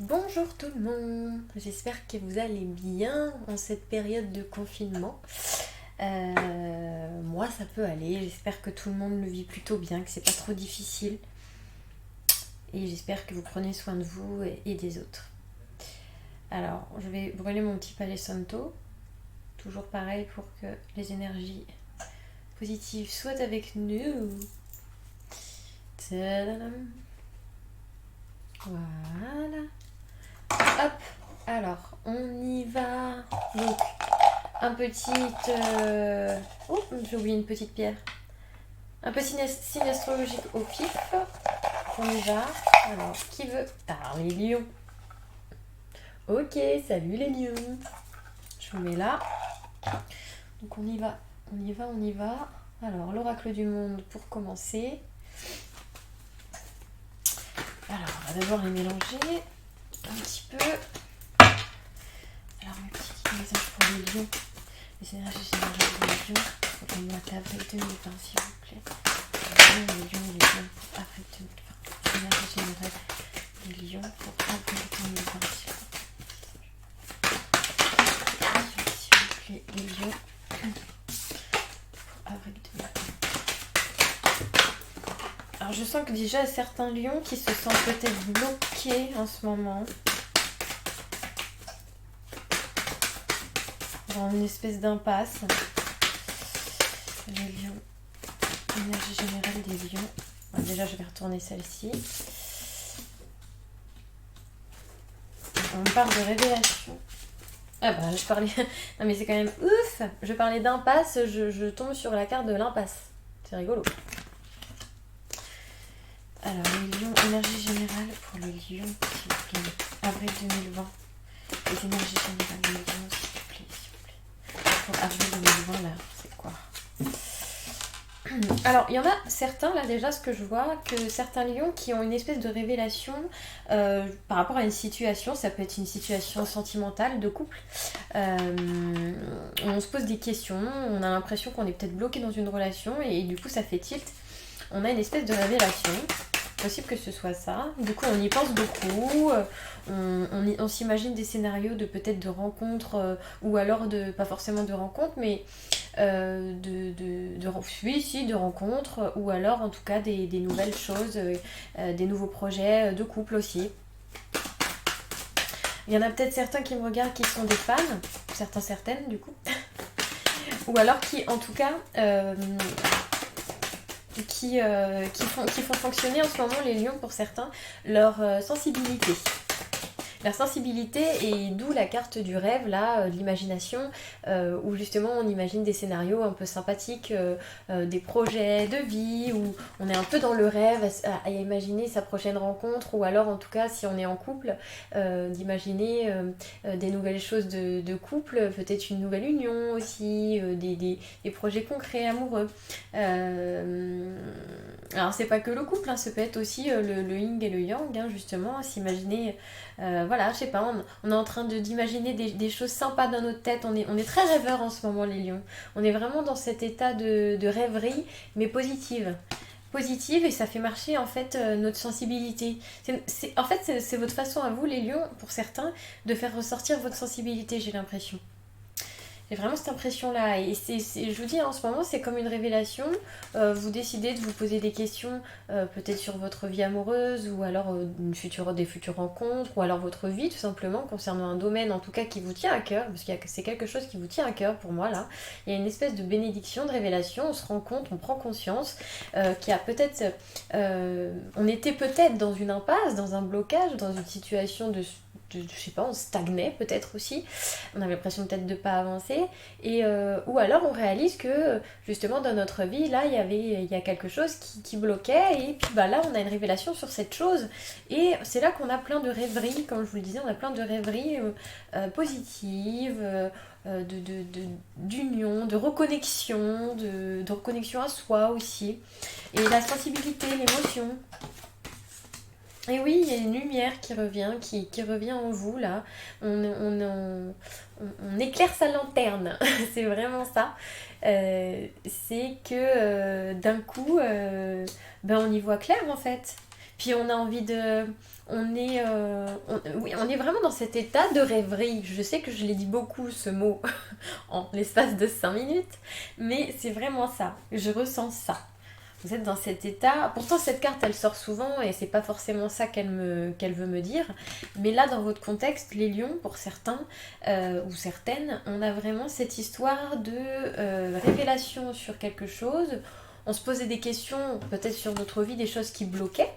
Bonjour tout le monde, j'espère que vous allez bien en cette période de confinement. Moi ça peut aller, j'espère que tout le monde le vit plutôt bien, que c'est pas trop difficile. Et j'espère que vous prenez soin de vous et des autres. Alors je vais brûler mon petit Palo Santo, toujours pareil pour que les énergies positives soient avec nous. Tadadam. Voilà. Hop, alors on y va. Donc, un petit. Oh, j'ai oublié une petite pierre. Un petit signe astrologique au pif. On y va. Alors, qui veut. Ah, les lions. Ok, salut les lions. Je vous mets là. Donc on y va, on y va, on y va. Alors, l'oracle du monde pour commencer. Alors, on va d'abord les mélanger un petit peu. Alors, mes petites messages pour les lions. Les énergies générales des lions pour le mois d'avril 2020, s'il vous plaît. Les lions pour avril 2020. Énergie générale des lions pour avril 2020, s'il vous plaît. Les lions pour avril 2020. Alors, je sens que déjà certains lions qui se sentent peut-être bloqués en ce moment. Dans une espèce d'impasse. Les lions. Énergie générale des lions. Bon, déjà, je vais retourner celle-ci. On parle de révélation. Ah bah, je parlais... Non mais c'est quand même ouf. Je parlais d'impasse, je tombe sur la carte de l'impasse. C'est rigolo. Alors, les lions, énergie générale pour les lions, s'il vous plaît. Avril 2020. Les énergies générales des lions, s'il vous plaît. Pour avril 2020, là, c'est quoi? Alors, il y en a certains, là déjà, ce que je vois, que certains lions qui ont une espèce de révélation par rapport à une situation, ça peut être une situation sentimentale, de couple. On se pose des questions, on a l'impression qu'on est peut-être bloqué dans une relation et du coup ça fait tilt. On a une espèce de révélation. Possible que ce soit ça. Du coup, on y pense beaucoup. On s'imagine des scénarios de peut-être de rencontres ou alors de pas forcément de rencontres, mais de rencontres ou alors en tout cas des nouvelles choses, des nouveaux projets de couple aussi. Il y en a peut-être certains qui me regardent qui sont des fans, certaines du coup, ou alors qui en tout cas qui font fonctionner en ce moment les lions pour certains leur sensibilité. Leur sensibilité et d'où la carte du rêve là, de l'imagination, où justement on imagine des scénarios un peu sympathiques, des projets de vie, où on est un peu dans le rêve à imaginer sa prochaine rencontre, ou alors en tout cas si on est en couple, d'imaginer des nouvelles choses de couple, peut-être une nouvelle union aussi, des projets concrets, amoureux. Alors c'est pas que le couple, hein, ça peut être aussi le yin et le yang, hein, justement, s'imaginer... voilà, je sais pas, on est en train d'imaginer des choses sympas dans notre tête. On est très rêveurs en ce moment, les lions. On est vraiment dans cet état de rêverie, mais positive. Positive, et ça fait marcher en fait notre sensibilité. En fait, c'est votre façon à vous, les lions, pour certains, de faire ressortir votre sensibilité, j'ai l'impression. J'ai vraiment cette impression-là. Et je vous dis, en ce moment, c'est comme une révélation. Vous décidez de vous poser des questions, peut-être sur votre vie amoureuse, ou alors des futures rencontres, ou alors votre vie, tout simplement, concernant un domaine, en tout cas, qui vous tient à cœur, parce que c'est quelque chose qui vous tient à cœur pour moi, là. Il y a une espèce de bénédiction, de révélation. On se rend compte, on prend conscience qu'il y a peut-être... on était peut-être dans une impasse, dans un blocage, dans une situation je sais pas, on stagnait peut-être aussi, on avait l'impression peut-être de pas avancer, et ou alors on réalise que justement dans notre vie là il y a quelque chose qui bloquait, et puis bah là on a une révélation sur cette chose, et c'est là qu'on a plein de rêveries, comme je vous le disais, on a plein de rêveries positives, d'union, de reconnexion, de reconnexion à soi aussi, et la sensibilité, l'émotion. Et oui, il y a une lumière qui revient, qui revient en vous là. On éclaire sa lanterne, c'est vraiment ça. C'est que d'un coup, on y voit clair en fait. Puis on a envie de... Oui, on est vraiment dans cet état de rêverie. Je sais que je l'ai dit beaucoup ce mot en l'espace de 5 minutes, mais c'est vraiment ça. Je ressens ça. Vous êtes dans cet état. Pourtant, cette carte, elle sort souvent et c'est pas forcément ça qu'elle veut me dire. Mais là, dans votre contexte, les lions, pour certains ou certaines, on a vraiment cette histoire de révélation sur quelque chose. On se posait des questions, peut-être sur notre vie, des choses qui bloquaient,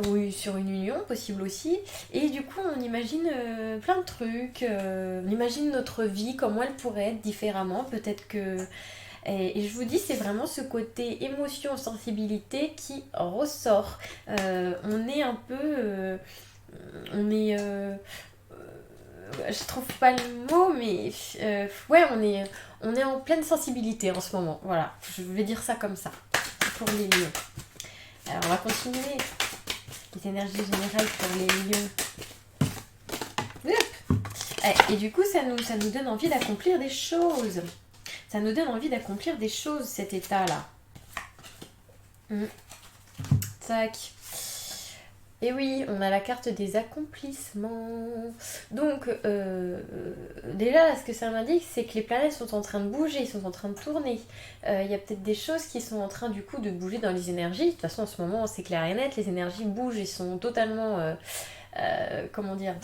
ou sur une union, possible aussi. Et du coup, on imagine plein de trucs. On imagine notre vie, comment elle pourrait être différemment. Peut-être que et je vous dis, c'est vraiment ce côté émotion, sensibilité qui ressort. On est un peu... on est... je trouve pas le mot, mais... ouais, on est en pleine sensibilité en ce moment. Voilà, je vais dire ça comme ça, pour les lions. Alors, on va continuer les énergies générales pour les lions. Et du coup, ça nous donne envie d'accomplir des choses. Ça nous donne envie d'accomplir des choses, cet état-là. Tac. Et oui, on a la carte des accomplissements. Donc, déjà, là, ce que ça m'indique, c'est que les planètes sont en train de bouger, ils sont en train de tourner. Il y a peut-être des choses qui sont en train, du coup, de bouger dans les énergies. De toute façon, en ce moment, c'est clair et net, les énergies bougent et sont totalement, comment dire,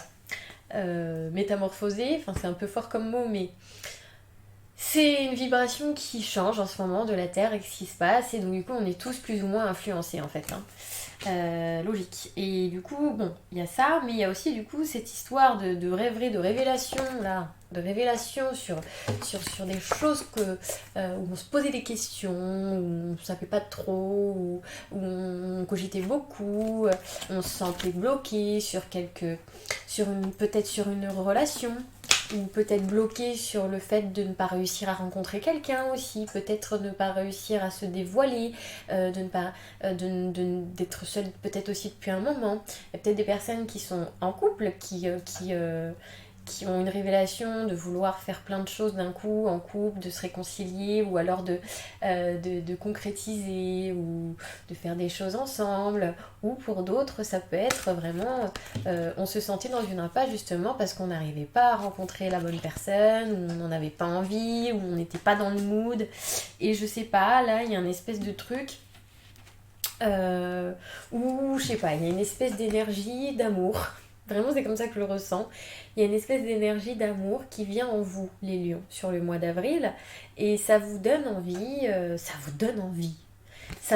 métamorphosées. Enfin, c'est un peu fort comme mot, mais... c'est une vibration qui change en ce moment de la Terre et ce qui se passe, et donc du coup on est tous plus ou moins influencés en fait. Logique. Et du coup, bon, il y a ça, mais il y a aussi du coup cette histoire de rêverie, de révélation, là, de révélation sur des choses où on se posait des questions, où on ne savait pas trop, où on cogitait beaucoup, on se sentait bloqué peut-être sur une relation, ou peut-être bloqué sur le fait de ne pas réussir à rencontrer quelqu'un aussi, peut-être ne pas réussir à se dévoiler, de ne pas d'être seul peut-être aussi depuis un moment. Il y a peut-être des personnes qui sont en couple, qui ont une révélation de vouloir faire plein de choses d'un coup en couple, de se réconcilier, ou alors de concrétiser, ou de faire des choses ensemble. Ou pour d'autres, ça peut être vraiment... on se sentait dans une impasse justement parce qu'on n'arrivait pas à rencontrer la bonne personne, ou on n'en avait pas envie, ou on n'était pas dans le mood. Et je sais pas, là, il y a une espèce de truc... ou je sais pas, il y a une espèce d'énergie d'amour. Vraiment, c'est comme ça que je le ressens. Il y a une espèce d'énergie d'amour qui vient en vous, les lions, sur le mois d'avril. Et ça vous donne envie, Ça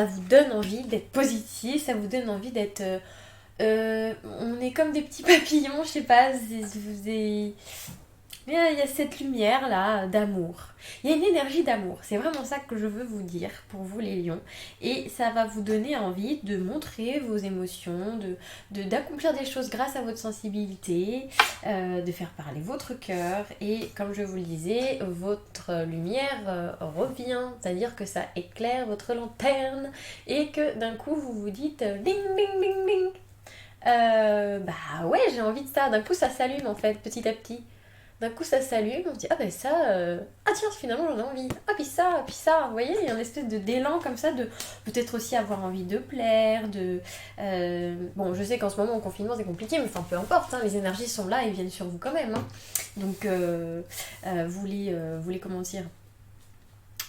vous donne envie d'être positif, ça vous donne envie d'être... on est comme des petits papillons, je sais pas, mais il y a cette lumière là d'amour. Il y a une énergie d'amour. C'est vraiment ça que je veux vous dire pour vous les lions. Et ça va vous donner envie de montrer vos émotions, d'accomplir des choses grâce à votre sensibilité, de faire parler votre cœur. Et comme je vous le disais, votre lumière revient. C'est-à-dire que ça éclaire votre lanterne et que d'un coup vous vous dites ding ding ding ding. Bah ouais, j'ai envie de ça. D'un coup ça s'allume en fait petit à petit. D'un coup, ça s'allume, on se dit, ah ben ça, ah tiens, finalement j'en ai envie. Ah, puis ça, vous voyez, il y a une espèce d'élan comme ça, de peut-être aussi avoir envie de plaire, bon, je sais qu'en ce moment, en confinement, c'est compliqué, mais enfin, peu importe, hein, les énergies sont là et viennent sur vous quand même. Hein. Donc, vous les, comment dire,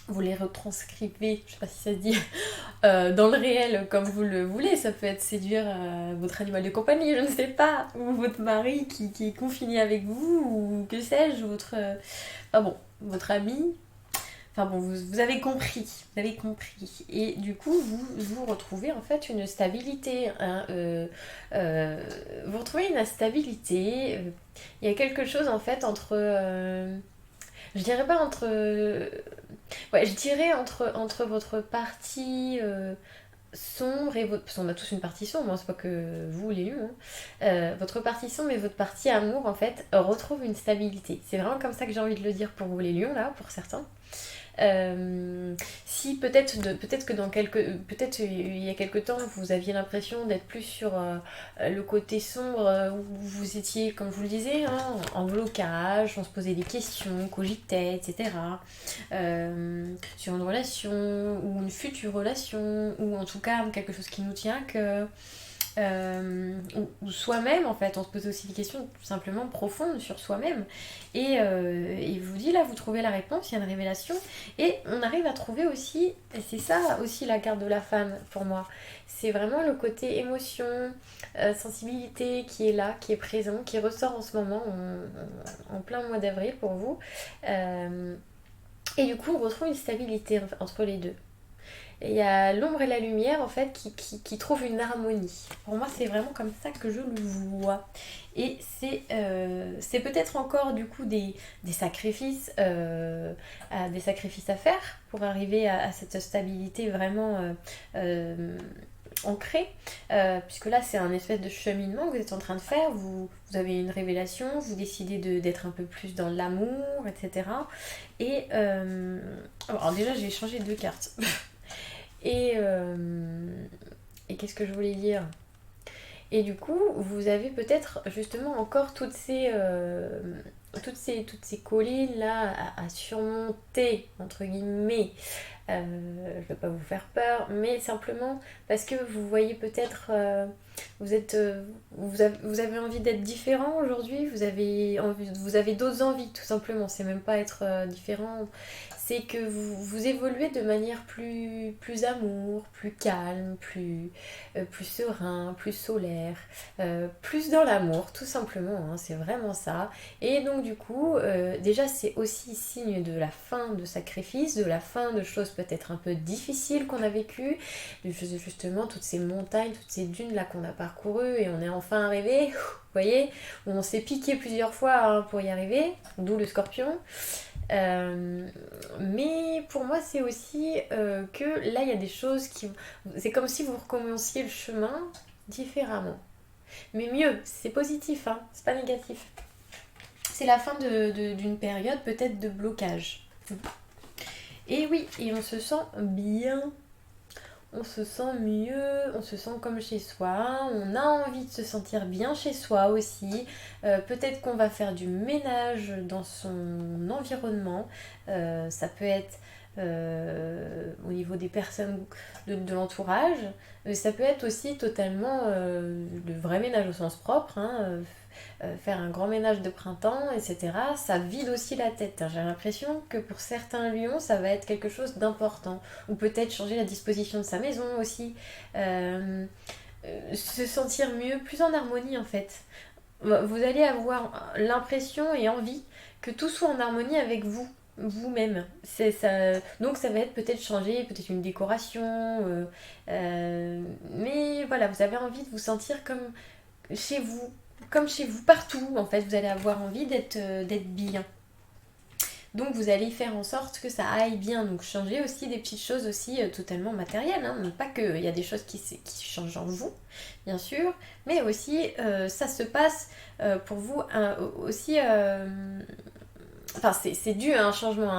vous les retranscrivez, je sais pas si ça se dit, dans le réel comme vous le voulez. Ça peut être séduire votre animal de compagnie, je ne sais pas, ou votre mari qui est confiné avec vous, ou que sais-je, votre ami. Enfin bon, vous avez compris, vous avez compris. Et du coup, vous retrouvez en fait une stabilité. Hein, vous retrouvez une stabilité. Il y a quelque chose en fait entre... je dirais pas entre... ouais, je dirais entre votre partie sombre et votre... Parce qu'on a tous une partie sombre, hein, c'est pas que vous les lions. Hein. Votre partie sombre et votre partie amour, en fait, retrouvent une stabilité. C'est vraiment comme ça que j'ai envie de le dire pour vous les lions, là, pour certains. Si peut-être que peut-être il y a quelque temps vous aviez l'impression d'être plus sur le côté sombre où vous étiez, comme je vous le disais, hein, en blocage, on se posait des questions, cogitait, etc. Sur une relation ou une future relation, ou en tout cas quelque chose qui nous tient à cœur. ou soi-même en fait. On se pose aussi des questions tout simplement profondes sur soi-même. Et vous dit là, vous trouvez la réponse, il y a une révélation. Et on arrive à trouver aussi, et c'est ça aussi la carte de la femme pour moi, c'est vraiment le côté émotion, sensibilité qui est là, qui est présent, qui ressort en ce moment, en plein mois d'avril pour vous. Euh, et du coup, on retrouve une stabilité entre les deux. Et il y a l'ombre et la lumière en fait qui trouvent une harmonie. Pour moi, c'est vraiment comme ça que je le vois. Et c'est peut-être encore du coup des sacrifices, des sacrifices à faire pour arriver à cette stabilité vraiment ancrée. Puisque là, c'est un espèce de cheminement que vous êtes en train de faire. Vous avez une révélation, vous décidez d'être un peu plus dans l'amour, etc. Et alors déjà, j'ai changé deux cartes. Et, et qu'est-ce que je voulais dire? Et du coup, vous avez peut-être justement encore toutes ces collines là à surmonter, entre guillemets. Je ne veux pas vous faire peur, mais simplement parce que vous voyez peut-être, vous avez envie d'être différent aujourd'hui, vous avez d'autres envies tout simplement, c'est même pas être différent, c'est que vous évoluez de manière plus amour, plus calme, plus serein, plus solaire, plus dans l'amour tout simplement, hein, c'est vraiment ça. Et donc du coup, déjà c'est aussi signe de la fin de sacrifice, de la fin de choses peut-être un peu difficiles qu'on a vécues, justement toutes ces montagnes, toutes ces dunes là qu'on a parcourues et on est enfin arrivé, vous voyez, où on s'est piqué plusieurs fois hein, pour y arriver, d'où le scorpion. Mais pour moi c'est aussi que là il y a des choses qui... C'est comme si vous recommenciez le chemin différemment. Mais mieux, c'est positif, hein, c'est pas négatif. C'est la fin d'une période peut-être de blocage. Et oui, et on se sent bien, on se sent mieux, on se sent comme chez soi, on a envie de se sentir bien chez soi aussi. Peut-être qu'on va faire du ménage dans son environnement. Ça peut être au niveau des personnes de l'entourage. Ça peut être aussi totalement le vrai ménage au sens propre, hein, faire un grand ménage de printemps, etc. Ça vide aussi la tête. J'ai l'impression que pour certains lions, ça va être quelque chose d'important. Ou peut-être changer la disposition de sa maison aussi. Se sentir mieux, plus en harmonie en fait. Vous allez avoir l'impression et envie que tout soit en harmonie avec vous. Vous-même. Ça... Donc ça va être peut-être changer, peut-être une décoration. Mais voilà, vous avez envie de vous sentir chez vous, comme chez vous, partout en fait, vous allez avoir envie d'être bien. Donc vous allez faire en sorte que ça aille bien. Donc changer aussi des petites choses aussi totalement matérielles. Hein. Pas qu'il y a des choses qui changent en vous, bien sûr, mais aussi ça se passe pour vous aussi... Enfin, c'est dû à un changement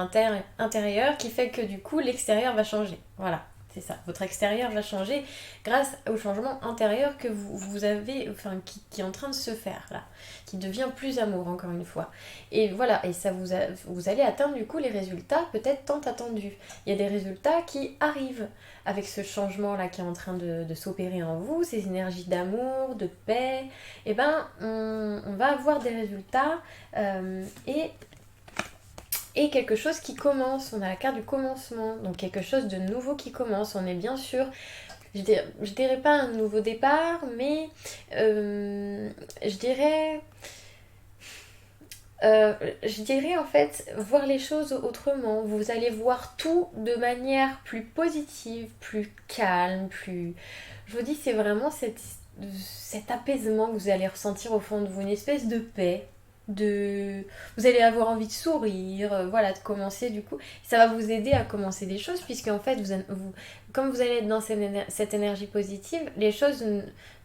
intérieur qui fait que du coup l'extérieur va changer. Voilà, c'est ça. Votre extérieur va changer grâce au changement intérieur que vous avez, enfin, qui est en train de se faire là, qui devient plus amour encore une fois. Et voilà, et ça vous allez atteindre du coup les résultats peut-être tant attendus. Il y a des résultats qui arrivent avec ce changement là qui est en train de s'opérer en vous, ces énergies d'amour, de paix. Et ben, on va avoir des résultats et quelque chose qui commence. On a la carte du commencement, donc quelque chose de nouveau qui commence. On est bien sûr, je dirais pas un nouveau départ, mais je dirais en fait voir les choses autrement. Vous allez voir tout de manière plus positive, plus calme, plus... Je vous dis, c'est vraiment cet apaisement que vous allez ressentir au fond de vous, une espèce de paix. Vous allez avoir envie de sourire, voilà, de commencer du coup. Ça va vous aider à commencer des choses, puisque en fait, comme vous allez être dans cette énergie positive, les choses,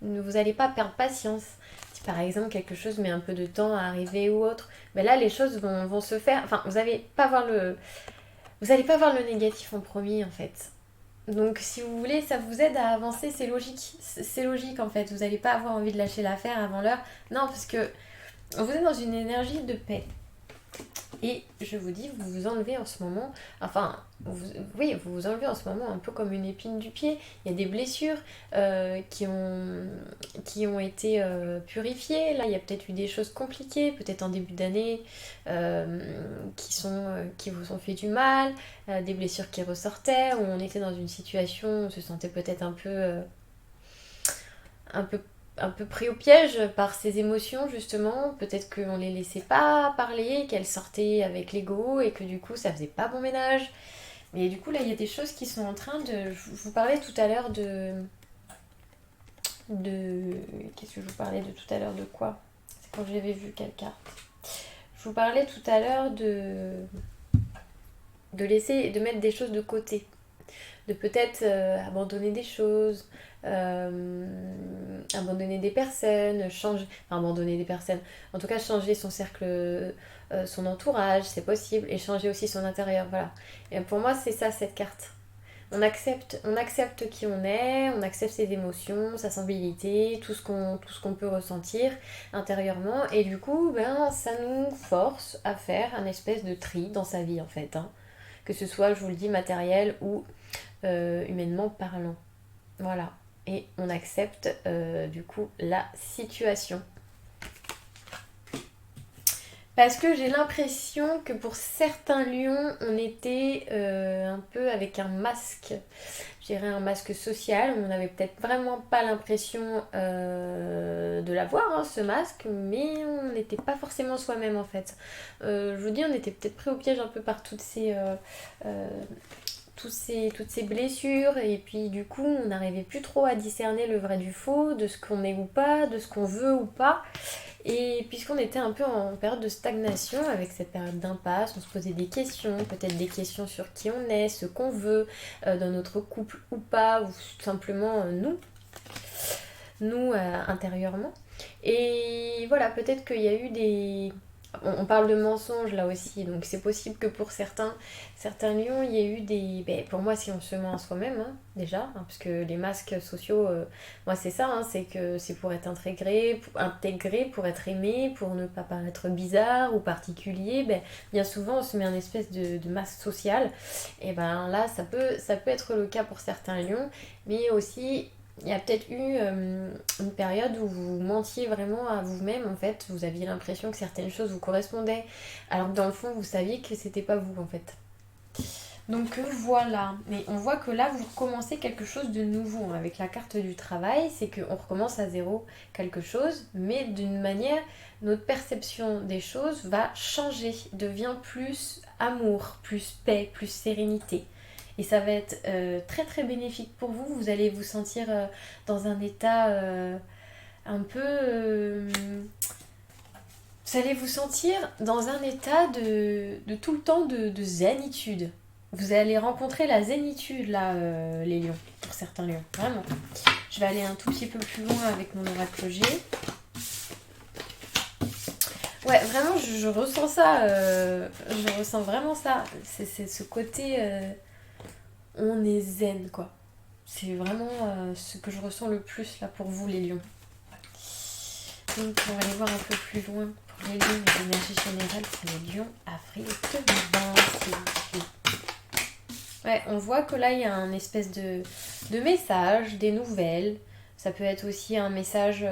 vous n'allez pas perdre patience. Si par exemple quelque chose met un peu de temps à arriver ou autre, ben là les choses vont se faire. Enfin, vous n'allez pas voir le négatif en premier en fait. Donc si vous voulez, ça vous aide à avancer, c'est logique. C'est logique en fait. Vous n'allez pas avoir envie de lâcher l'affaire avant l'heure. Non, parce que vous êtes dans une énergie de paix. Et je vous dis, vous vous enlevez en ce moment, enfin, oui, vous vous enlevez en ce moment un peu comme une épine du pied. Il y a des blessures qui ont été purifiées. Là, il y a peut-être eu des choses compliquées, peut-être en début d'année, qui vous ont fait du mal, des blessures qui ressortaient, où on était dans une situation où on se sentait peut-être un peu un peu pris au piège par ses émotions justement, peut-être qu'on les laissait pas parler, qu'elles sortaient avec l'ego et que du coup ça faisait pas bon ménage. Mais du coup là il y a des choses qui sont en train de... Je vous parlais tout à l'heure de... Qu'est-ce que je vous parlais de tout à l'heure de quoi? C'est quand j'avais vu quelle carte. Je vous parlais tout à l'heure de laisser, de mettre des choses de côté, de peut-être abandonner des choses, abandonner des personnes, changer, enfin abandonner des personnes, en tout cas changer son cercle, son entourage, c'est possible, et changer aussi son intérieur, voilà. Et pour moi, c'est ça cette carte. On accepte qui on accepte ses émotions, sa sensibilité, tout ce qu'on peut ressentir intérieurement, et du coup, ben, ça nous force à faire un espèce de tri dans sa vie en fait, hein. Que ce soit, je vous le dis, matériel ou humainement parlant. Voilà. Et on accepte du coup la situation. Parce que j'ai l'impression que pour certains lions, on était un peu avec un masque. Je dirais un masque social. On n'avait peut-être vraiment pas l'impression de l'avoir, hein, ce masque, mais on n'était pas forcément soi-même en fait. Je vous dis, on était peut-être pris au piège un peu par toutes ces blessures, et puis du coup on n'arrivait plus trop à discerner le vrai du faux, de ce qu'on est ou pas, de ce qu'on veut ou pas. Et puisqu'on était un peu en période de stagnation, avec cette période d'impasse, on se posait des questions, peut-être des questions sur qui on est, ce qu'on veut dans notre couple ou pas, ou tout simplement nous intérieurement. Et voilà, peut-être qu'il y a eu des... On parle de mensonges là aussi, donc c'est possible que pour certains lions, il y ait eu des... Ben, pour moi, si on se ment à soi-même, hein, déjà, hein, parce que les masques sociaux, moi c'est ça, hein, c'est que c'est pour être intégré, pour être aimé, pour ne pas paraître bizarre ou particulier. Ben, bien souvent, on se met un espèce de masque social, et ben là, ça peut être le cas pour certains lions, mais aussi il y a peut-être eu une période où vous mentiez vraiment à vous-même, en fait. Vous aviez l'impression que certaines choses vous correspondaient, alors que dans le fond, vous saviez que c'était pas vous, en fait. Donc voilà, mais on voit que là, vous commencez quelque chose de nouveau, hein. Avec la carte du travail, c'est qu'on recommence à zéro quelque chose, mais d'une manière, notre perception des choses va changer, devient plus amour, plus paix, plus sérénité. Et ça va être très très bénéfique pour vous. Vous allez vous sentir dans un état un peu... vous allez vous sentir dans un état de tout le temps de zénitude. Vous allez rencontrer la zénitude là, les lions, pour certains lions, vraiment. Je vais aller un tout petit peu plus loin avec mon oracle G. Ouais, vraiment, je ressens ça. Je ressens vraiment ça. C'est ce côté... on est zen, quoi. C'est vraiment ce que je ressens le plus là pour vous, les lions. Donc, on va aller voir un peu plus loin pour les lions, les énergies générales pour les lions, avril 2020, s'il vous plaît. Ouais, on voit que là, il y a un espèce de message, des nouvelles. Ça peut être aussi un message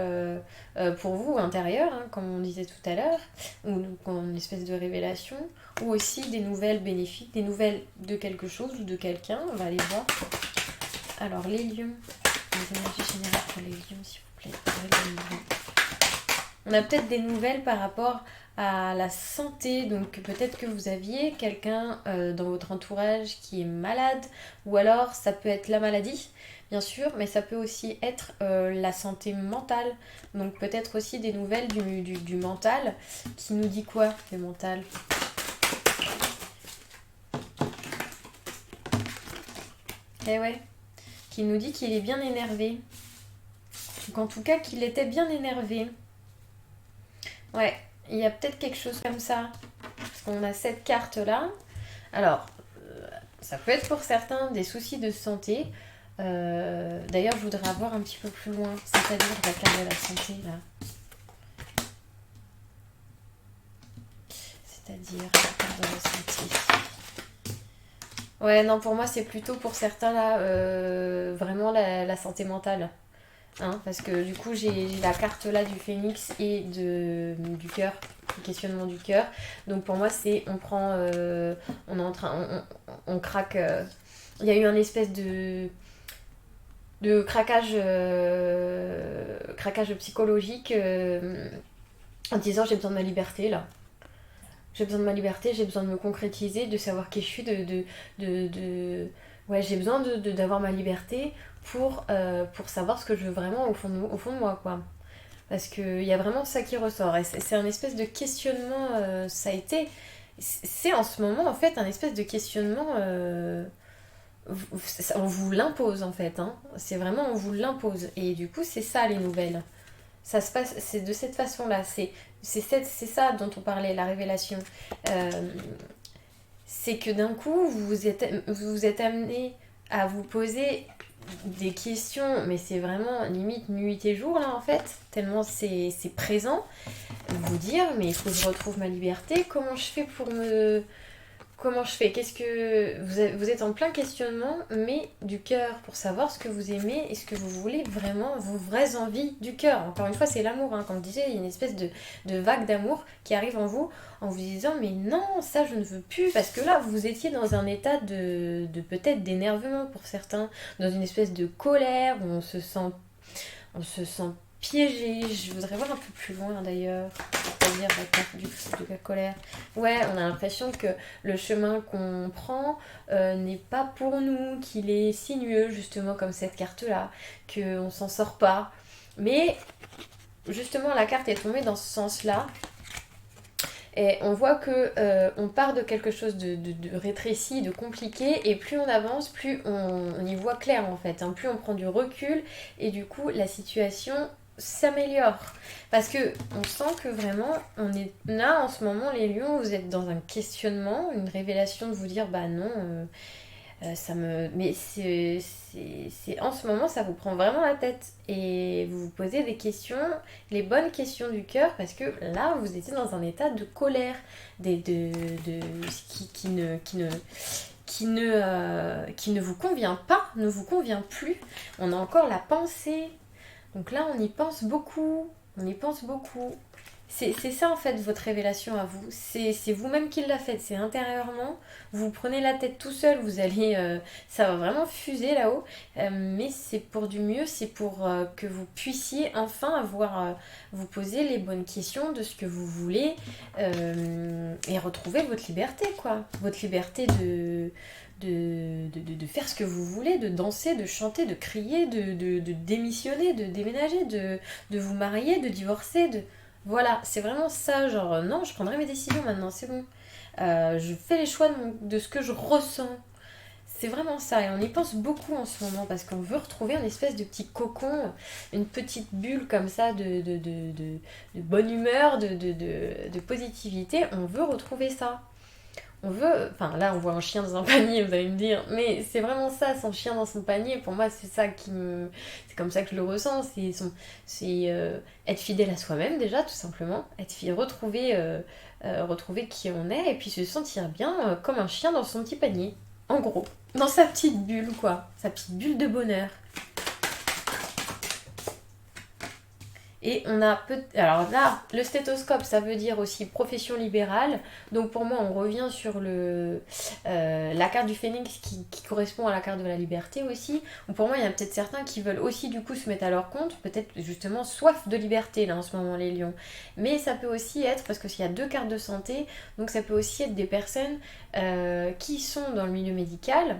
pour vous intérieur, hein, comme on disait tout à l'heure, ou donc une espèce de révélation, ou aussi des nouvelles bénéfiques, des nouvelles de quelque chose ou de quelqu'un. On va aller voir. Alors, les lions, les énergies générales pour les lions, s'il vous plaît. On a peut-être des nouvelles par rapport à la santé, donc peut-être que vous aviez quelqu'un dans votre entourage qui est malade, ou alors ça peut être la maladie, bien sûr, mais ça peut aussi être la santé mentale, donc peut-être aussi des nouvelles du mental, qui nous dit quoi, le mental? Eh ouais, qui nous dit qu'il est bien énervé, donc en tout cas qu'il était bien énervé. Ouais, il y a peut-être quelque chose comme ça. Parce qu'on a cette carte-là. Alors, ça peut être pour certains des soucis de santé. D'ailleurs, je voudrais avoir un petit peu plus loin. C'est-à-dire la carte de la santé, là. C'est-à-dire, de ressenti. Ouais, non, pour moi, c'est plutôt pour certains, là, vraiment la santé mentale. Hein, parce que du coup, j'ai la carte là du phénix et du cœur, du questionnement du cœur. Donc pour moi, c'est on prend, on est en train, on craque. Il y a eu un espèce de craquage psychologique en disant j'ai besoin de ma liberté là. J'ai besoin de ma liberté, j'ai besoin de me concrétiser, de savoir qui je suis, Ouais, j'ai besoin d'avoir ma liberté pour savoir ce que je veux vraiment au fond de moi, quoi. Parce qu'il y a vraiment ça qui ressort. Et c'est un espèce de questionnement, ça a été... C'est en ce moment, en fait, un espèce de questionnement... on vous l'impose, en fait. Hein. C'est vraiment, on vous l'impose. Et du coup, c'est ça, les nouvelles. Ça se passe, c'est de cette façon-là. C'est ça dont on parlait, la révélation. Euh, c'est que d'un coup, vous êtes amené à vous poser des questions, mais c'est vraiment limite nuit et jour là en fait, tellement c'est présent. Vous dire, mais il faut que je retrouve ma liberté, comment je fais pour me... Comment je fais? Qu'est-ce que... Vous êtes en plein questionnement, mais du cœur, pour savoir ce que vous aimez et ce que vous voulez vraiment, vos vraies envies du cœur. Encore une fois, c'est l'amour, hein. Comme je disais, il y a une espèce de vague d'amour qui arrive en vous en disant, mais non, ça je ne veux plus, parce que là, vous étiez dans un état de peut-être d'énervement pour certains, dans une espèce de colère où on se sent piégé. Je voudrais voir un peu plus loin d'ailleurs, c'est-à-dire la carte de la colère. Ouais, on a l'impression que le chemin qu'on prend n'est pas pour nous, qu'il est sinueux, justement comme cette carte-là, qu'on s'en sort pas. Mais justement, la carte est tombée dans ce sens-là. Et on voit que on part de quelque chose de rétréci, de compliqué, et plus on avance, plus on y voit clair en fait. Hein. Plus on prend du recul, et du coup la situation s'améliore. Parce que on sent que vraiment, on est là en ce moment, les lions, vous êtes dans un questionnement, une révélation de vous dire, bah non, ça me... Mais en ce moment, ça vous prend vraiment la tête. Et vous vous posez des questions, les bonnes questions du cœur, parce que là, vous étiez dans un état de colère, qui ne vous convient pas, ne vous convient plus. On a encore la pensée. Donc là, on y pense beaucoup. On y pense beaucoup. C'est ça en fait votre révélation à vous. C'est vous-même qui l'a faite. C'est intérieurement. Vous prenez la tête tout seul. Vous allez, ça va vraiment fuser là-haut. Mais c'est pour du mieux. C'est pour que vous puissiez enfin vous poser les bonnes questions de ce que vous voulez et retrouver votre liberté, quoi. Votre liberté de faire ce que vous voulez, de danser, de chanter, de crier, de démissionner, de déménager, de vous marier, de divorcer, Voilà, c'est vraiment ça, genre, non, je prendrai mes décisions maintenant, c'est bon. Je fais les choix de ce que je ressens. C'est vraiment ça, et on y pense beaucoup en ce moment, parce qu'on veut retrouver un espèce de petit cocon, une petite bulle comme ça de bonne humeur, de positivité. On veut retrouver ça. On veut, enfin là on voit un chien dans un panier, vous allez me dire, mais c'est vraiment ça, son chien dans son panier. Pour moi, c'est ça c'est comme ça que je le ressens. C'est être fidèle à soi-même déjà, tout simplement, retrouver qui on est et puis se sentir bien comme un chien dans son petit panier, en gros, dans sa petite bulle quoi, sa petite bulle de bonheur. Et on a alors là, le stéthoscope, ça veut dire aussi profession libérale. Donc pour moi, on revient sur la carte du phénix qui correspond à la carte de la liberté aussi. Ou pour moi, il y a peut-être certains qui veulent aussi du coup se mettre à leur compte, peut-être justement soif de liberté là en ce moment, les lions. Mais ça peut aussi être, parce qu'il y a deux cartes de santé, donc ça peut aussi être des personnes qui sont dans le milieu médical.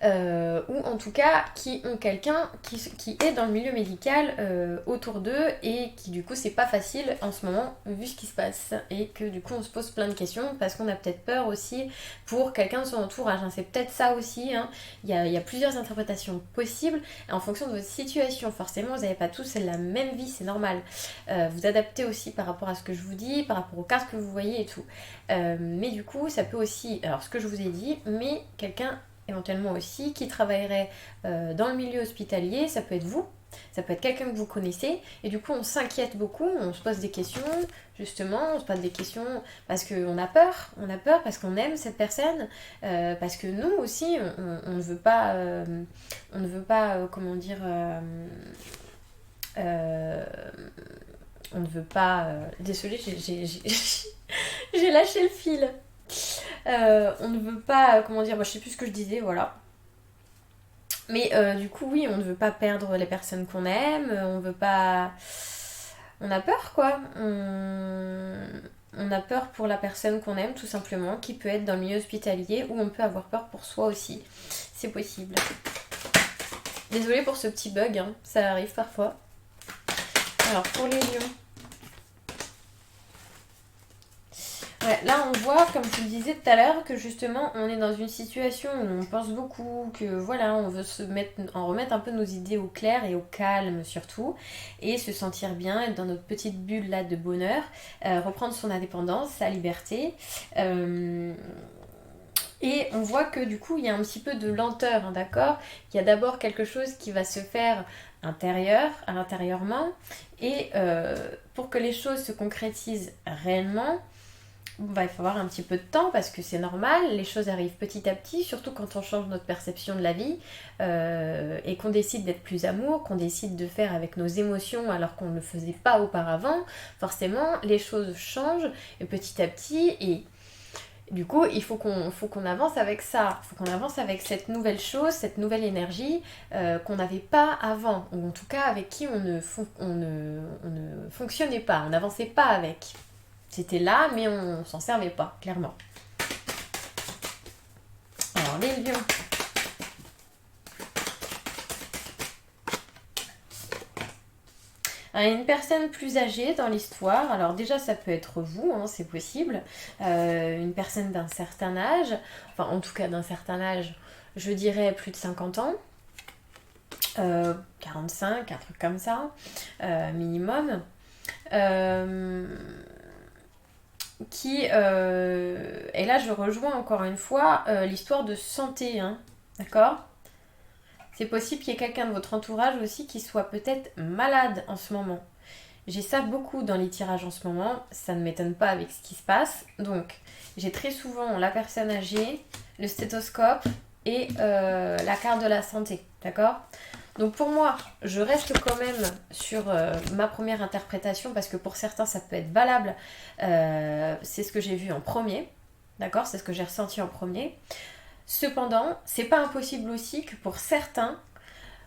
Ou en tout cas qui ont quelqu'un qui est dans le milieu médical autour d'eux et qui du coup c'est pas facile en ce moment vu ce qui se passe et que du coup on se pose plein de questions parce qu'on a peut-être peur aussi pour quelqu'un de son entourage, hein. C'est peut-être ça aussi, hein. Il y a plusieurs interprétations possibles en fonction de votre situation. Forcément vous n'avez pas tous la même vie, c'est normal. Vous adaptez aussi par rapport à ce que je vous dis, par rapport aux cartes que vous voyez et tout. Mais du coup ça peut aussi, alors ce que je vous ai dit, mais quelqu'un éventuellement aussi qui travaillerait dans le milieu hospitalier, ça peut être vous, Ça peut être quelqu'un que vous connaissez, et du coup on s'inquiète beaucoup, on se pose des questions, justement, on se pose des questions parce qu'on on a peur parce qu'on aime cette personne, parce que nous aussi, on ne veut pas, comment dire, on ne veut pas... Désolée, j'ai lâché le fil. On ne veut pas, comment dire, je sais plus ce que je disais, voilà. Mais du coup, oui, on ne veut pas perdre les personnes qu'on aime, on veut pas... On a peur, quoi. On a peur pour la personne qu'on aime, tout simplement, qui peut être dans le milieu hospitalier, ou on peut avoir peur pour soi aussi. C'est possible. Désolée pour ce petit bug, hein, ça arrive parfois. Alors, pour les lions... Ouais, là, on voit, comme tu le disais tout à l'heure, que justement, on est dans une situation où on pense beaucoup, que voilà, on veut en remettre un peu nos idées au clair et au calme surtout, et se sentir bien, être dans notre petite bulle là de bonheur, reprendre son indépendance, sa liberté. Et on voit que du coup, il y a un petit peu de lenteur, hein, d'accord? Il y a d'abord quelque chose qui va se faire intérieurement, et pour que les choses se concrétisent réellement, il faut avoir un petit peu de temps parce que c'est normal, les choses arrivent petit à petit, surtout quand on change notre perception de la vie et qu'on décide d'être plus amour, qu'on décide de faire avec nos émotions alors qu'on ne le faisait pas auparavant. Forcément, les choses changent et petit à petit, et du coup, il faut qu'on avance avec ça, il faut qu'on avance avec cette nouvelle chose, cette nouvelle énergie qu'on n'avait pas avant, ou en tout cas avec qui on ne fonctionnait pas, on n'avançait pas avec. C'était là, mais on s'en servait pas, clairement. Alors, les lions. Alors, il y a une personne plus âgée dans l'histoire. Alors déjà, ça peut être vous, hein, c'est possible. Une personne d'un certain âge. Enfin, en tout cas, d'un certain âge, je dirais plus de 50 ans. 45, un truc comme ça, minimum. Et là je rejoins encore une fois l'histoire de santé, hein, d'accord? C'est possible qu'il y ait quelqu'un de votre entourage aussi qui soit peut-être malade en ce moment. J'ai ça beaucoup dans les tirages en ce moment, ça ne m'étonne pas avec ce qui se passe. Donc j'ai très souvent la personne âgée, le stéthoscope et la carte de la santé, d'accord? Donc pour moi, je reste quand même sur ma première interprétation parce que pour certains ça peut être valable. C'est ce que j'ai vu en premier, d'accord? C'est ce que j'ai ressenti en premier. Cependant, c'est pas impossible aussi que pour certains,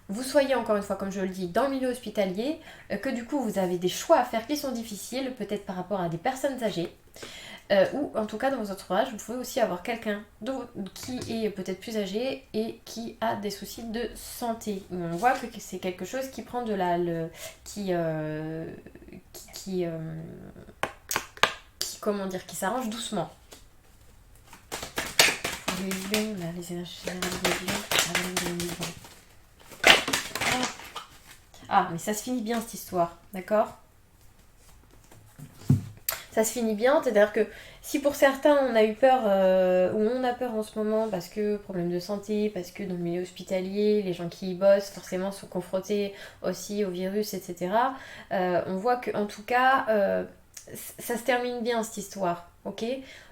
vous soyez encore une fois, comme je le dis, dans le milieu hospitalier, que du coup vous avez des choix à faire qui sont difficiles, peut-être par rapport à des personnes âgées. Ou en tout cas dans vos entourages, vous pouvez aussi avoir quelqu'un qui est peut-être plus âgé et qui a des soucis de santé. On voit que c'est quelque chose qui prend de la... comment dire, qui s'arrange doucement. Pour les lions, là, les énergies des lions, ah, mais ça se finit bien cette histoire, d'accord? Ça se finit bien, c'est-à-dire que si pour certains on a eu peur, ou on a peur en ce moment parce que problème de santé, parce que dans le milieu hospitalier, les gens qui y bossent forcément sont confrontés aussi au virus, etc. On voit qu'en tout cas, ça se termine bien cette histoire, ok?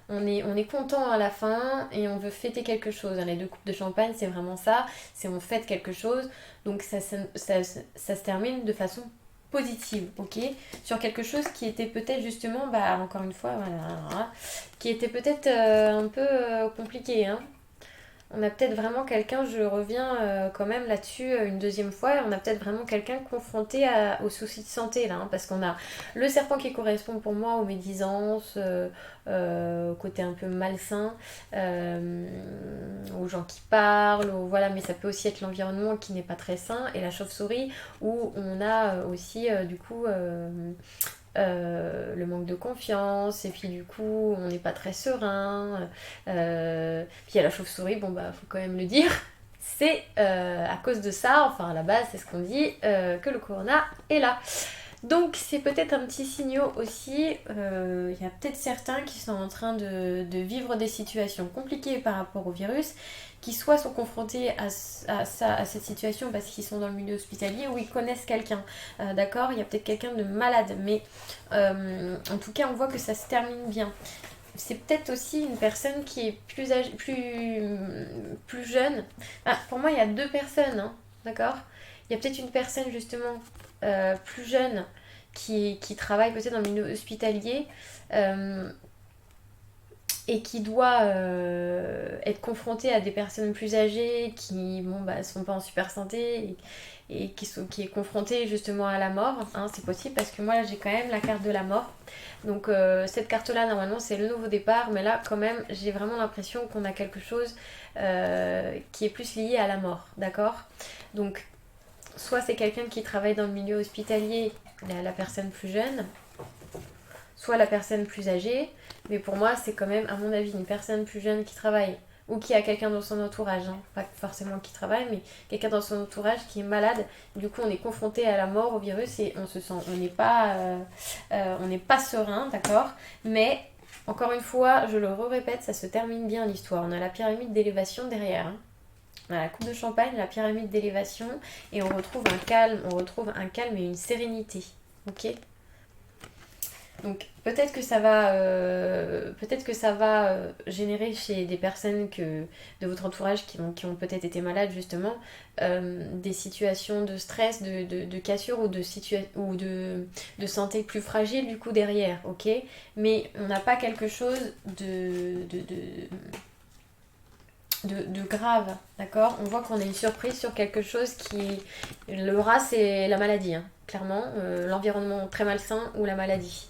On est content à la fin et on veut fêter quelque chose. Les 2 coupes de champagne, c'est vraiment ça, c'est on fête quelque chose, donc ça se termine de façon positive, ok, sur quelque chose qui était peut-être justement, encore une fois, voilà, qui était peut-être un peu compliqué, hein. On a peut-être vraiment quelqu'un, je reviens quand même là-dessus une deuxième fois, et on a peut-être vraiment quelqu'un confronté aux soucis de santé là, hein, parce qu'on a le serpent qui correspond pour moi aux médisances, au côté un peu malsain, aux gens qui parlent, voilà, mais ça peut aussi être l'environnement qui n'est pas très sain, et la chauve-souris où on a aussi du coup le manque de confiance, et puis du coup on n'est pas très serein, puis il y a la chauve-souris, faut quand même le dire, c'est à cause de ça, enfin à la base c'est ce qu'on dit, que le corona est là. Donc c'est peut-être un petit signal aussi, il y a peut-être certains qui sont en train de vivre des situations compliquées par rapport au virus, qui soit sont confrontés à cette situation parce qu'ils sont dans le milieu hospitalier ou ils connaissent quelqu'un, d'accord? Il y a peut-être quelqu'un de malade, mais en tout cas on voit que ça se termine bien. C'est peut-être aussi une personne qui est plus jeune. Ah, pour moi il y a deux personnes, hein, d'accord? Il y a peut-être une personne justement plus jeune qui travaille peut-être dans le milieu hospitalier euh, et qui doit être confrontée à des personnes plus âgées qui bon, bah, sont pas en super santé et qui est confrontée justement à la mort. Hein, c'est possible parce que moi là j'ai quand même la carte de la mort. Donc cette carte là normalement c'est le nouveau départ, mais là quand même j'ai vraiment l'impression qu'on a quelque chose qui est plus lié à la mort, d'accord? Donc soit c'est quelqu'un qui travaille dans le milieu hospitalier, la personne plus jeune, soit la personne plus âgée, mais pour moi c'est quand même à mon avis une personne plus jeune qui travaille ou qui a quelqu'un dans son entourage, hein. Pas forcément qui travaille, mais quelqu'un dans son entourage qui est malade. Du coup on est confronté à la mort, au virus et on n'est pas serein, d'accord? Mais encore une fois, je le répète, ça se termine bien l'histoire. On a la pyramide d'élévation derrière, hein. On a la coupe de champagne, la pyramide d'élévation et on retrouve un calme et une sérénité. Ok? Donc peut-être que ça va générer chez des personnes de votre entourage qui ont peut-être été malades justement des situations de stress, de cassure ou de santé plus fragile du coup derrière, ok? Mais on n'a pas quelque chose de grave, d'accord? On voit qu'on a une surprise sur quelque chose qui... Le rat, c'est la maladie, hein, clairement. L'environnement très malsain ou la maladie.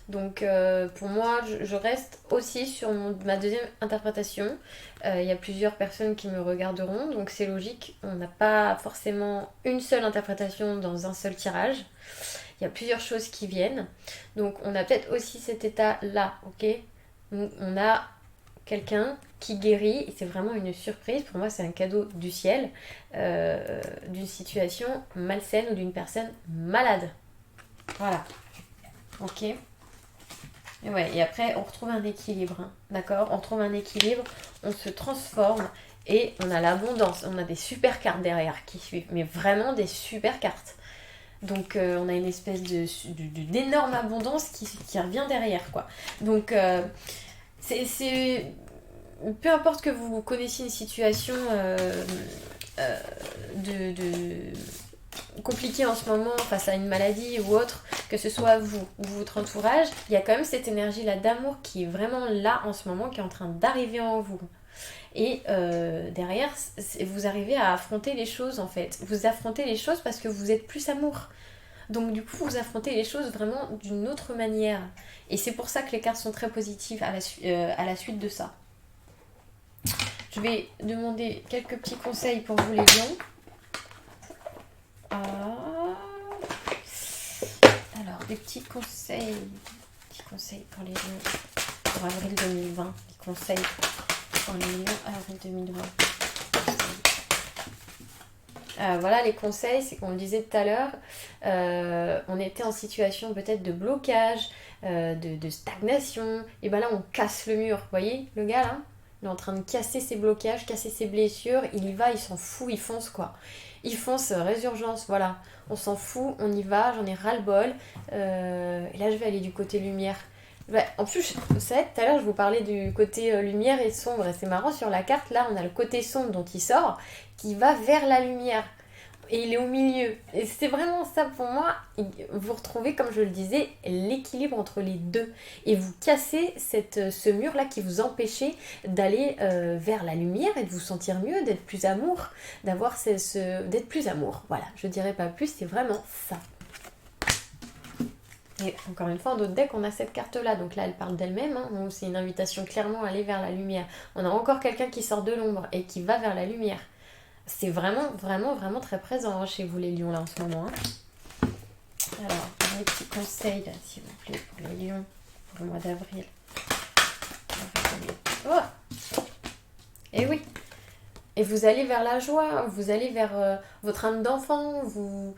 Donc pour moi, je reste aussi sur ma deuxième interprétation. Il y a plusieurs personnes qui me regarderont, donc c'est logique. On n'a pas forcément une seule interprétation dans un seul tirage. Il y a plusieurs choses qui viennent. Donc on a peut-être aussi cet état-là, ok? Donc, on a quelqu'un qui guérit, et c'est vraiment une surprise, pour moi c'est un cadeau du ciel, d'une situation malsaine ou d'une personne malade. Voilà, ok. Et ouais, et après on retrouve un équilibre, hein, d'accord? On retrouve un équilibre, on se transforme et on a l'abondance, on a des super cartes derrière qui suivent, mais vraiment des super cartes. Donc on a une espèce d'énorme abondance qui revient derrière, quoi. Donc c'est peu importe que vous connaissiez une situation euh, de compliquée en ce moment face à une maladie ou autre, que ce soit vous ou votre entourage, il y a quand même cette énergie-là d'amour qui est vraiment là en ce moment, qui est en train d'arriver en vous. Et derrière, vous arrivez à affronter les choses en fait. Vous affrontez les choses parce que vous êtes plus amour. Donc du coup, vous affrontez les choses vraiment d'une autre manière. Et c'est pour ça que les cartes sont très positives à la suite de ça. Je vais demander quelques petits conseils pour vous les lions. Alors, des petits conseils pour les lions pour avril 2020. Les conseils pour les lions avril 2020. Voilà, les conseils, c'est qu'on le disait tout à l'heure, on était en situation peut-être de blocage, de stagnation, et ben là on casse le mur, vous voyez le gars là, il est en train de casser ses blocages, casser ses blessures, il y va, il s'en fout, il fonce quoi. Il fonce, résurgence, voilà, on s'en fout, on y va, j'en ai ras-le-bol, et là je vais aller du côté lumière. Ouais, en plus, vous savez, tout à l'heure je vous parlais du côté lumière et sombre, et c'est marrant, sur la carte là on a le côté sombre dont il sort, qui va vers la lumière. Et il est au milieu. Et c'est vraiment ça pour moi. Vous retrouvez, comme je le disais, l'équilibre entre les deux. Et vous cassez ce mur-là qui vous empêchait d'aller vers la lumière et de vous sentir mieux, d'être plus amour, d'être plus amour. Voilà, je dirais pas plus, c'est vraiment ça. Et encore une fois, en d'autres decks, on a cette carte-là. Donc là, elle parle d'elle-même. Hein. Donc c'est une invitation clairement à aller vers la lumière. On a encore quelqu'un qui sort de l'ombre et qui va vers la lumière. C'est vraiment, vraiment, vraiment très présent hein, chez vous les lions là en ce moment. Hein. Alors, un petit conseil là, s'il vous plaît, pour les lions, pour le mois d'avril. Oh. Et oui, Et vous allez vers la joie, vous allez vers votre âme d'enfant, vous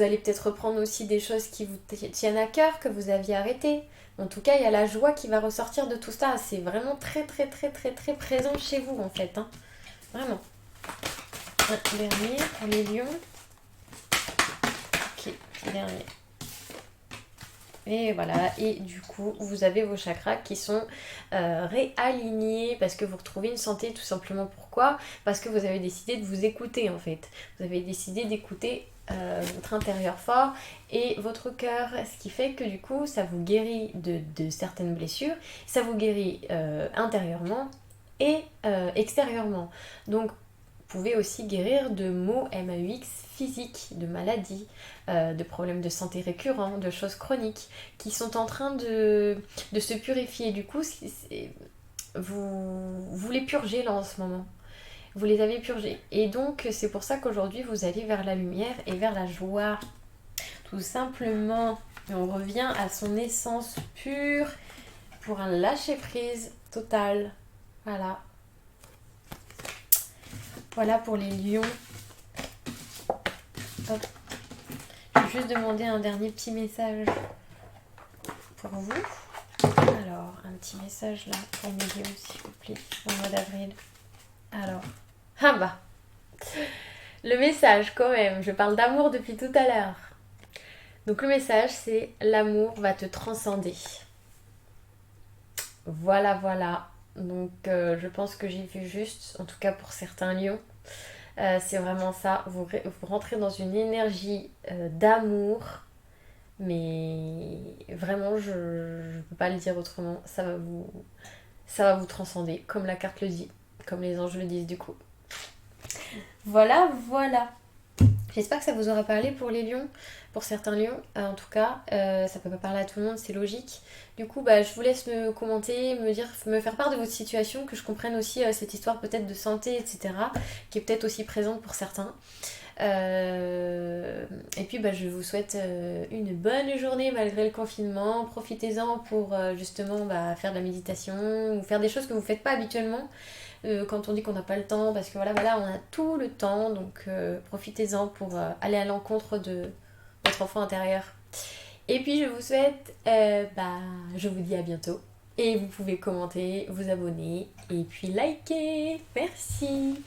allez peut-être reprendre aussi des choses qui vous tiennent à cœur, que vous aviez arrêtées. En tout cas, il y a la joie qui va ressortir de tout ça. C'est vraiment très très très très très présent chez vous en fait. Hein. Vraiment. Un dernier pour les lions. Ok, dernier. Et voilà, et du coup, vous avez vos chakras qui sont réalignés parce que vous retrouvez une santé tout simplement. Pourquoi? Parce que vous avez décidé de vous écouter en fait. Vous avez décidé d'écouter votre intérieur fort et votre cœur, ce qui fait que du coup, ça vous guérit de certaines blessures, ça vous guérit intérieurement et extérieurement. Donc, pouvez aussi guérir de maux MAUX physiques, de maladies, de problèmes de santé récurrents, de choses chroniques qui sont en train de se purifier. Du coup, vous les purgez là en ce moment. Vous les avez purgés. Et donc, c'est pour ça qu'aujourd'hui, vous allez vers la lumière et vers la joie. Tout simplement. Et on revient à son essence pure pour un lâcher-prise total. Voilà. Voilà pour les lions. Hop. Je vais juste demander un dernier petit message pour vous. Alors, un petit message là pour mes lions, s'il vous plaît, au mois d'avril. Alors, ah bah, le message quand même, je parle d'amour depuis tout à l'heure. Donc le message c'est l'amour va te transcender. Voilà, voilà. Donc je pense que j'ai vu juste, en tout cas pour certains lions. C'est vraiment ça, vous rentrez dans une énergie d'amour, mais vraiment je ne peux pas le dire autrement, ça va vous transcender, comme la carte le dit, comme les anges le disent du coup. Voilà, voilà. J'espère que ça vous aura parlé pour les lions, pour certains lions en tout cas. Ça peut pas parler à tout le monde, c'est logique. Du coup, bah, je vous laisse me commenter, me faire part de votre situation, que je comprenne aussi cette histoire peut-être de santé, etc. qui est peut-être aussi présente pour certains. Et puis bah, je vous souhaite une bonne journée malgré le confinement. Profitez-en pour justement faire de la méditation ou faire des choses que vous ne faites pas habituellement. Quand on dit qu'on n'a pas le temps, parce que voilà, on a tout le temps, donc profitez-en pour aller à l'encontre de votre enfant intérieur. Et puis je vous souhaite, je vous dis à bientôt. Et vous pouvez commenter, vous abonner et puis liker. Merci.